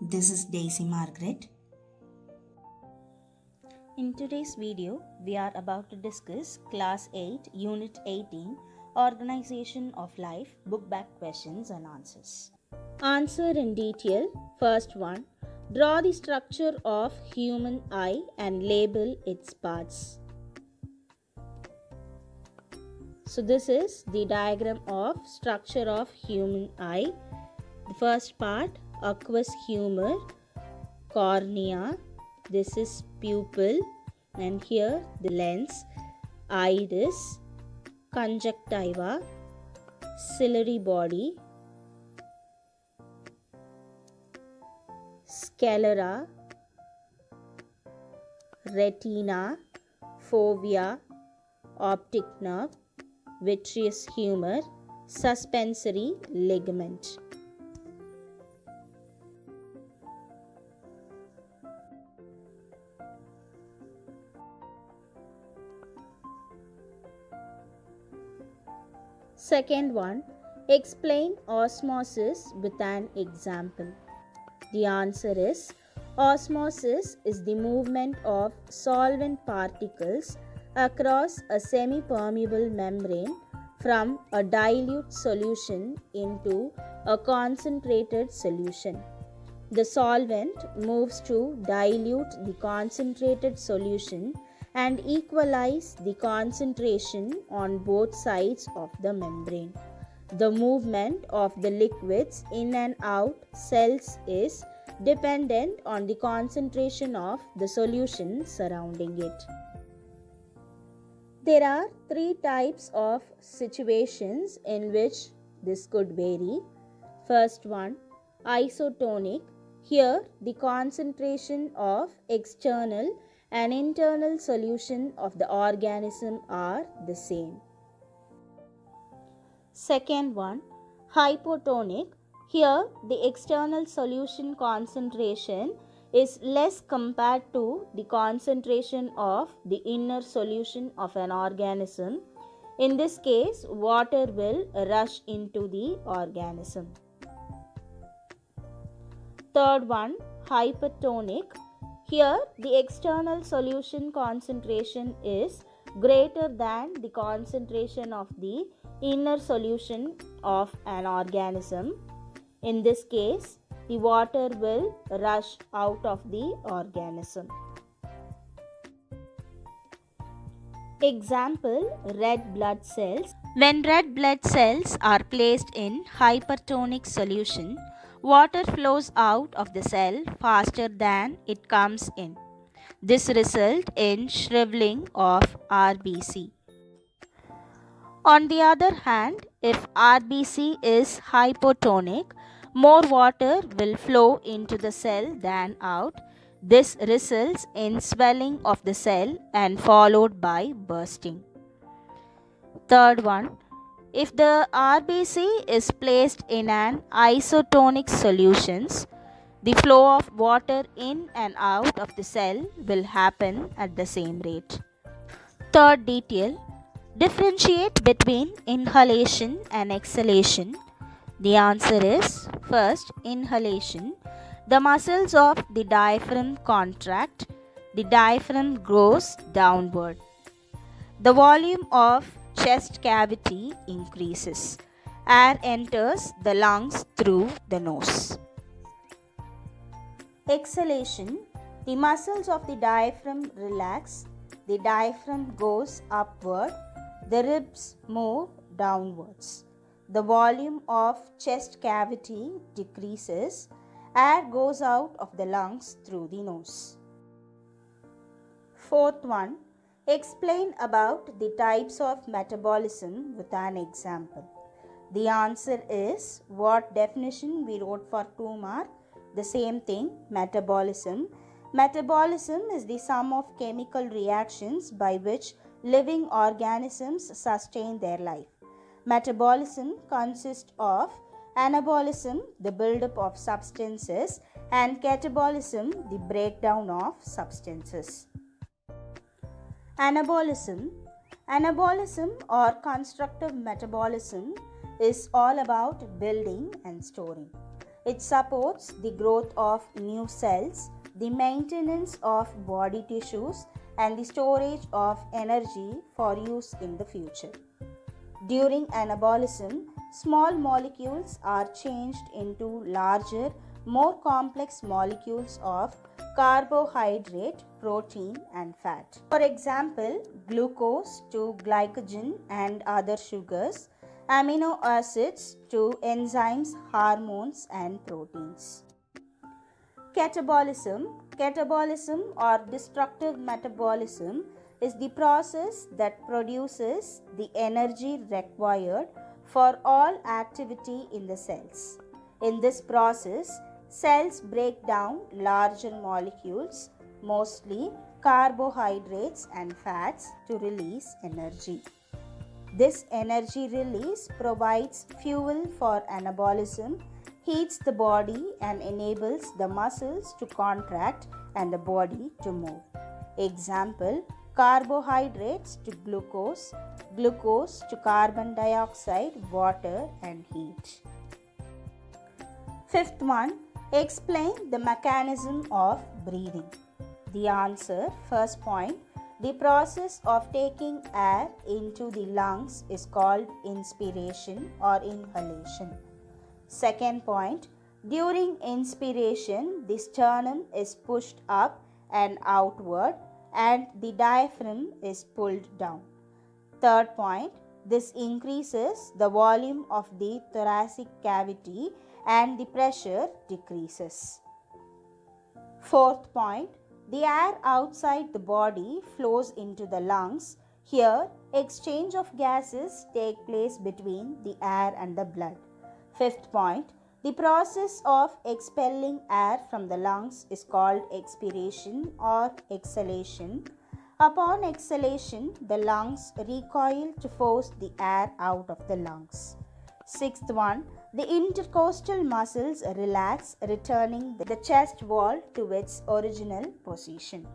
This is Daisy Margaret. In today's video, we are about to discuss Class 8, Unit 18, Organization of Life, Book Back Questions and Answers. Answer in detail. First one, draw the structure of human eye and label its parts. So this is the diagram of structure of human eye. The first part, aqueous humor, cornea, this is pupil, and here the lens, iris, conjunctiva, ciliary body, sclera, retina, fovea, optic nerve, vitreous humor, suspensory ligament. Second one, explain osmosis with an example. The answer is, osmosis is the movement of solvent particles across a semi-permeable membrane from a dilute solution into a concentrated solution. The solvent moves to dilute the concentrated solution and equalize the concentration on both sides of the membrane. The movement of the liquids in and out cells is dependent on the concentration of the solution surrounding it. There are three types of situations in which this could vary. First one, isotonic. Here, the concentration of external and internal solution of the organism are the same. Second one, hypotonic. Here, the external solution concentration is less compared to the concentration of the inner solution of an organism. In this case, water will rush into the organism. Third one, hypertonic. Here, the external solution concentration is greater than the concentration of the inner solution of an organism. In this case, the water will rush out of the organism. Example, red blood cells. When red blood cells are placed in hypertonic solution, water flows out of the cell faster than it comes in. This results in shriveling of RBC. On the other hand, if RBC is hypotonic, more water will flow into the cell than out. This results in swelling of the cell and followed by bursting. Third one, if the RBC is placed in an isotonic solutions, the flow of water in and out of the cell will happen at the same rate. Third detail, differentiate between inhalation and exhalation. The answer is, first, inhalation. The muscles of the diaphragm contract. The diaphragm goes downward. The volume of chest cavity increases. Air enters the lungs through the nose. Exhalation. The muscles of the diaphragm relax. The diaphragm goes upward. The ribs move downwards. The volume of chest cavity decreases. Air goes out of the lungs through the nose. Fourth one, explain about the types of metabolism with an example. The answer is, what definition we wrote for 2 mark? The same thing, metabolism. Metabolism is the sum of chemical reactions by which living organisms sustain their life. Metabolism consists of anabolism, the buildup of substances, and catabolism, the breakdown of substances. Anabolism. Anabolism or constructive metabolism is all about building and storing. It supports the growth of new cells, the maintenance of body tissues, and the storage of energy for use in the future. During anabolism, small molecules are changed into larger, more complex molecules of carbohydrate, protein, and fat. For example, glucose to glycogen and other sugars, amino acids to enzymes, hormones, and proteins. Catabolism or destructive metabolism is the process that produces the energy required for all activity in the cells. In this process, cells break down larger molecules, mostly carbohydrates and fats, to release energy. This energy release provides fuel for anabolism, heats the body, and enables the muscles to contract and the body to move. Example: carbohydrates to glucose, glucose to carbon dioxide, water, and heat. Fifth one, explain the mechanism of breathing. The answer, first point, the process of taking air into the lungs is called inspiration or inhalation. Second point, during inspiration, the sternum is pushed up and outward and the diaphragm is pulled down. Third point, this increases the volume of the thoracic cavity and the pressure decreases. Fourth point, the air outside the body flows into the lungs. Here, exchange of gases take place between the air and the blood. Fifth point, the process of expelling air from the lungs is called expiration or exhalation. Upon exhalation, the lungs recoil to force the air out of the lungs. Sixth one, the intercostal muscles relax, returning the chest wall to its original position.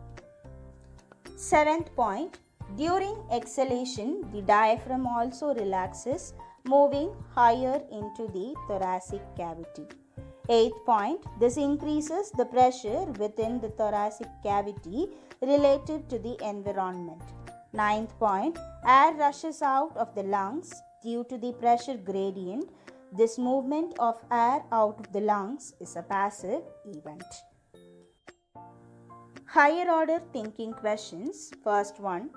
Seventh point, during exhalation, the diaphragm also relaxes, moving higher into the thoracic cavity. Eighth point, this increases the pressure within the thoracic cavity related to the environment. Ninth point, air rushes out of the lungs due to the pressure gradient. This movement of air out of the lungs is a passive event. Higher order thinking questions. First one,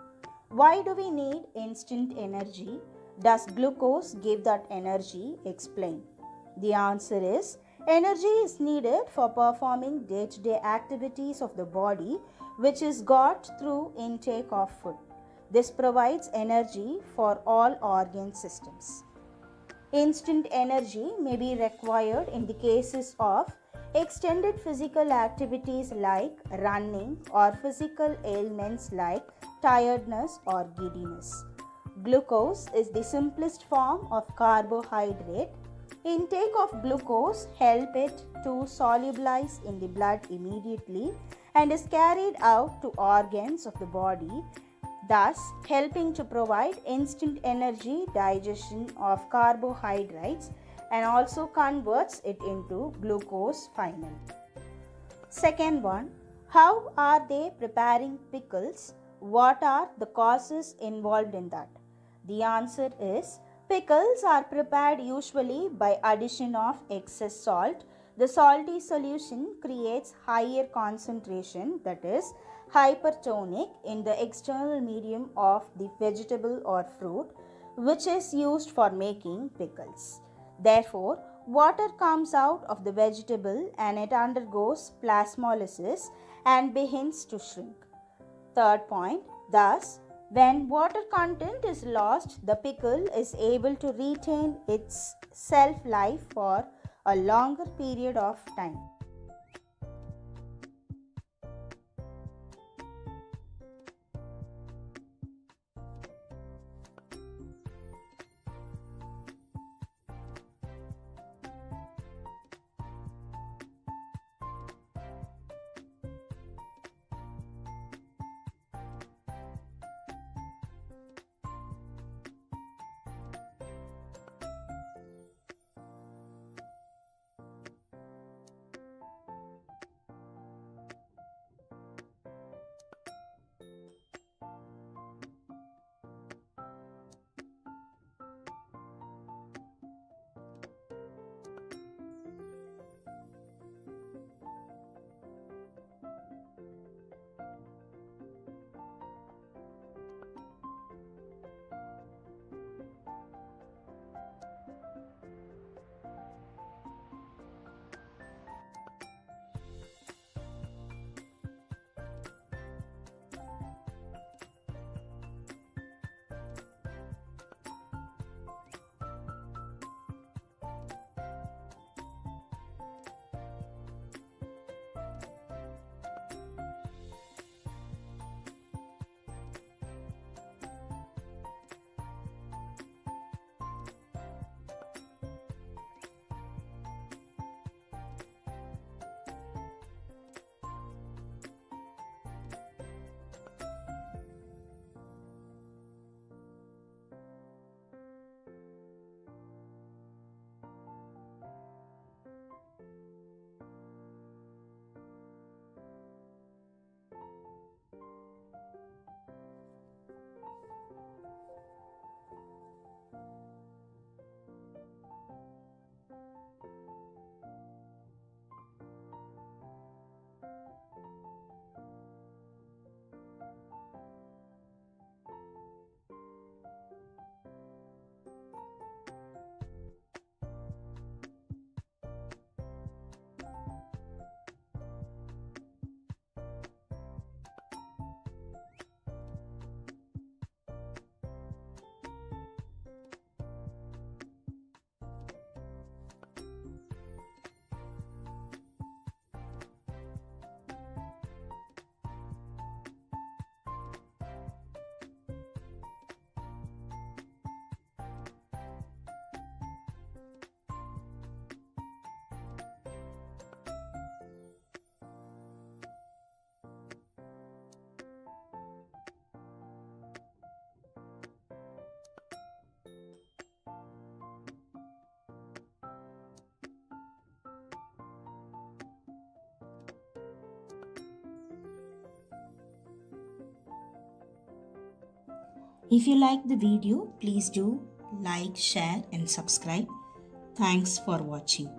why do we need instant energy? Does glucose give that energy? Explain. The answer is, energy is needed for performing day-to-day activities of the body, which is got through intake of food. This provides energy for all organ systems. Instant energy may be required in the cases of extended physical activities like running or physical ailments like tiredness or giddiness. Glucose is the simplest form of carbohydrate. Intake of glucose helps it to solubilize in the blood immediately and is carried out to organs of the body, thus helping to provide instant energy digestion of carbohydrates and also converts it into glucose finally. Second one, how are they preparing pickles? What are the causes involved in that? The answer is, pickles are prepared usually by addition of excess salt. The salty solution creates higher concentration, that is hypertonic, in the external medium of the vegetable or fruit, which is used for making pickles. Therefore, water comes out of the vegetable and it undergoes plasmolysis and begins to shrink. Third point, thus, when water content is lost, the pickle is able to retain its shelf life for a longer period of time. If you like the video, please do like, share and subscribe. Thanks for watching.